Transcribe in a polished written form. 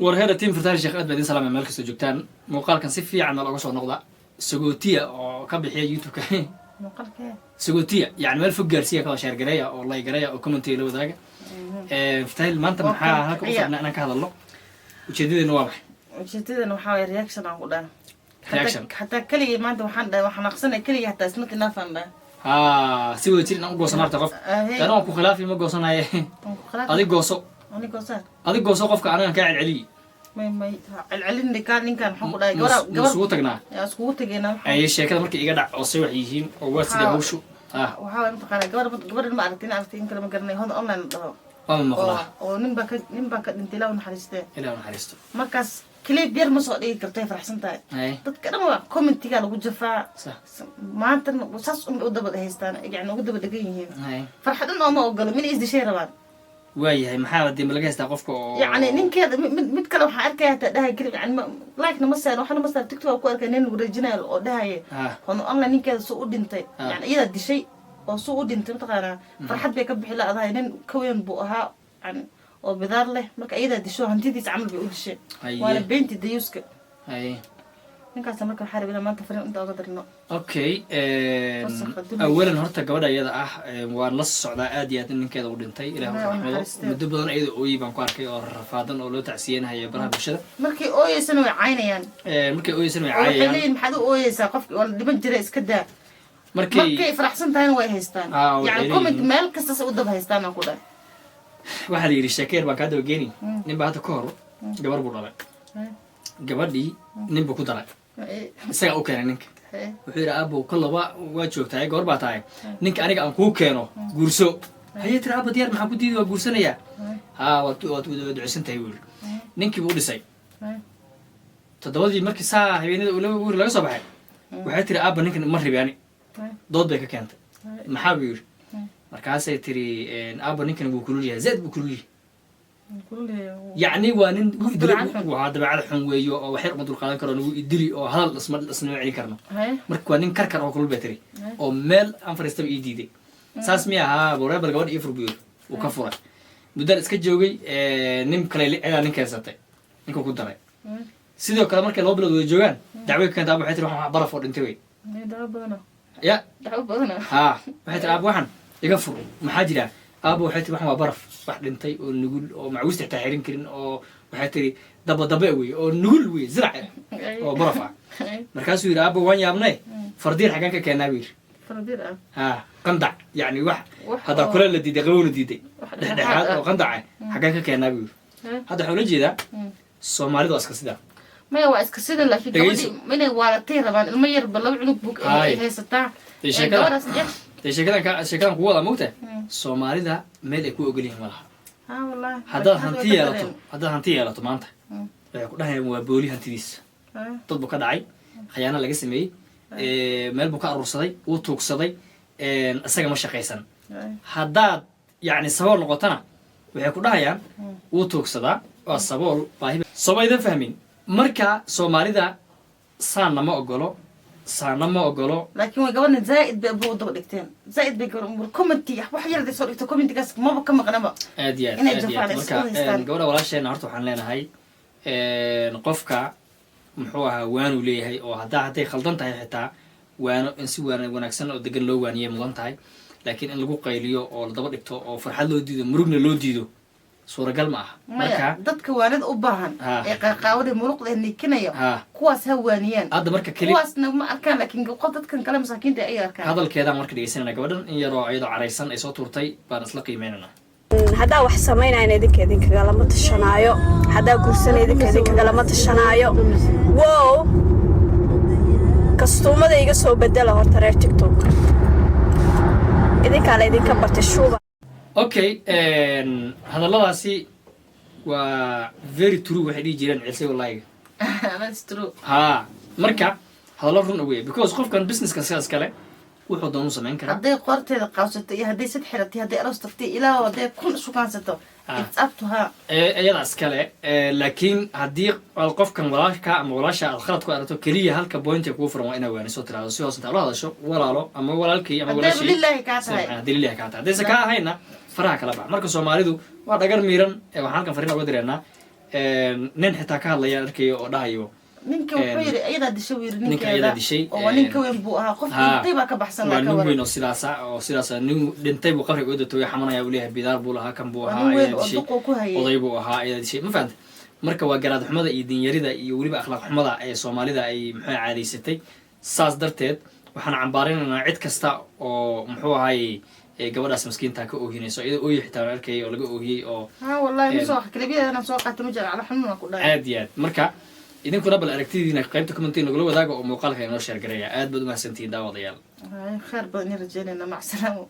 warheeda team Fartaal Sheekh aad baadin salaam meel kasta joogtaan muuqaalkan si fiican looga soo noqda sagootiya oo ka bixiya YouTube-ka muuqaalka sagootiya yani meel fog gaarsiya ka share gareeya oo like gareeya oo comment la wadaaga Fartaal maanta maxaa halka u fadhna inaan ka hadalno ujeedadeenna waa maxay ujeedadeenna waxa way reaction aan ku dhahay reaction hatta kaliya maanta waxaan aqsanay kaliya hatta isna inaafan dhahay si wada jirin aan u goosanarta qof anoo ku khilaafi ma goosanaye adiga gooso qofka anaga ka celceliye may celcelin ka ninkan waxaan ku dhahay gabar isku tagnaa isku tageena ay sheekada markii iga dhac oo say wax yihiin oo waa sida hawshu waxa way intaqaana gabar ma aragtin in kala ma garanay hada online dhaho oo maqla oo ninba ka dhintay ilaa naxariisto markaas كليب بير مصر إيه كرتين فرحسن تاي. تذكرنا كومنت تيجي على وجه ما أنت وصاص قدام هيستان يعني قدام دقيقين هنا. فرحتنا ما أقول من إيش دشير بعد. ويا هي محاولة دي ملقاش تقفكوا. يعني نين كذا متكلم حركة ده كليب يعني لايك نمسر وحنا مسر تكتب أقوال كنين ورجينال أو ده هي. هون الله نين كذا سوق دينتي يعني إذا دي شيء أو سوق دينتي متقارن فرحت بيكب حلا ده نين كوين بوها يعني. وبدار له مرك أيده دشوا هنتي تعمل بيقول شيء وأنا بنتي ديوسك أي إنك أسمعك حارب إلى ما تفرق أنت أقدر إنه أوكي أولاً هرت جودا يدا ونص على آديات إن كذا ودنتي إلى رحمه مدبلن أيده أوي بانكاركي أو رفاضن أو لو تعسين هي برا بشدة مركي أوي سنوي عيني يعني مركي أوي سنوي عيني يعني محدو أوي سقف ولا دبن جريس كده مركي فرح سنتين وهيستان يعني كومنت مال كسس قدام هيستان أقول waxaa la yiri shakeer baan ka daba geeni nin baa hada ka hor gabar buu dhalay gabadhii nin buu ku daray isaga u keenay ninka wuxuu yiri aabo kallaba waa joogtaa gabar baa tahay ninka aniga aan ku keeno guurso hay'ad raabad yar maxaa ku diiday waa guursanaya waad duceysantahay wiil ninkii buu dhisay todobadii markii saa habeenada uu laga soo baxay waxay tiri aabo ninkan ma ribaani dood bay ka keentay maxaa buu yiri markaasay tiri aabo ninkan wuu kulul yahay zaad buu kulul yahay yani waa nin waa dabeecad xun weeyo oo wax yar ma dul qaadan karo inuu idili oo hadal isma celin karno marka waa nin karkar oo kulul bay tiri oo meel aan fariistaba ii diiday saas miya ahaa boreebal gabadh ii furbiyo uu ka furay muddo iska joogay nin kale ayaa nin keensatay ninka ku daray sidoo kale markay laba bilood wada joogaan dacwo ka keentay waxay tiri waxaan baraf oo dhintay way ya dacwo badana waxay tiri aabo waxaan iga fur maxaa jira aabo waxay tiri waxaan waa baraf wax dhintay oo nugul oo macawista xitaa xirin karin oo waxay tiri daba wey oo nugul wey zirac oo baraf ah markaasuu yiri aabo waan yaabnay fardiir xagan ka keenaa wiir fardiir qandac yani wax hada kula la diiday qabow la diiday dhexdhexaad oo qandac xagan ka keenaa wiir hada xoolo jeeda Soomaalidu iska sida ما هو إسكسيد الله في قولي من الوالدين طبعا المير بالله عنق بوك هي ستا sheekadan kuwa wada moogta Soomaalida meel ay ku ogolyihiin malaha والله hadda hanti yeelato maanta waxay ku dhahayaan waa booli hantidiisa dad buu ka dhacay khiyaano laga sameeyay meel buu ka urursaday uu tuugsaday isaga ma shaqaysan haddaad yani sabool noqotana waxay ku dhahayaan uu tuugsadaa waa sabool baahi Soomaalida fahmin marka Soomaalida saana ma ogolo لكن وجبنا زائد بأبو ضبط كتير زائد بيقول كومنتي واحد يرد يصور يكتب كومنتي كاس ما بكم غنبا أديات جونا ولا شيء نعرفه حنا هاي نقفك محوها وانو ليه هاي أو هدا خلطنت هاي حتى وانو إنسي ونكسن أو دقن لو وانية ملنت هاي لكن إن لقوا قيليو أو ضبط كتو أو فرحان لو ديدو مرقنا لو ديدو صورة قل معها مركا ضدك والد أباهن قاودي مروق لأني كنايا كواس هوانيان هذا مركا كلي كواس نوم أركان لكن قطت كان كلام مساكين دي أي أركان هذا الكلام مركا ديسنا قبل إن يرى أيضا عريسان أي صوت ورتي بنسلقي مننا هذا وحسمين أنا ذيك قلمت الشنايو هذا كرسنا ذيك قلمت الشنايو واو كستوما ذيك سو بدله هرتري تيك توك إذا كان ذيك برت الشوبة اوكي هذا الله سي و very true waxay dhigi jireen cilsay wallahi that's true marka hadallo run away because qofkan business ka sidaas kale wuxuu doon sameyn karaa haday qorteeda qawsato iyo haday sad xiratay haday aroos tagtay ilaa haday kun sukaansato it's up to her ayadaas kale laakiin hadii qofkan walaalka ama walaasha aad khalad ku aragto kaliya halka point ku furan waa inaad waaniso tiraado si hoos inta la hadasho walaalo ama walaalkii ama walaashii lillahi ka tahay lillahi ka tahay dadka hayna faraha kala baa marka Soomaalidu waa dhagar miiran waxaan halkan fariin uga direynaa nin xitaa ka hadlaya arkay oo dhahayo ninka wuxuu yiri ayada dishay wiir ninka ayada dishay oo ninka weyn buu ahaa qof dhintay baa ka baxsan la ka waran oo sidaas nin dhintay buu qabriga u datooy xamanaya uu leeyahay bidaar buu lahaa kan buu ahaa ayada dishay oday buu ahaa ayada dishay ma fahamtay marka waa garaad xumada iyo dinyarida iyo waliba akhlaaq xumada ee Soomaalida ay maxay caadaysatay saas darteed waxaan cambaarinaynaa cid kasta oo muxuu ahay gabadhaas miskiinta ka oohinayso iyada oo xitaa arkay oo laga oohiyay oo wallahi soo kalibiyadan soo qaatay ma jira ala xanuun ku dhaay aad iyo aad marka idinkuna bal aragtidiina qaybta commenting nagula wadaaga oo muuqaalka inoo share gareeya aad baad u mahadsantihiin daawadayaal khair badan rajaynayna mac salaamo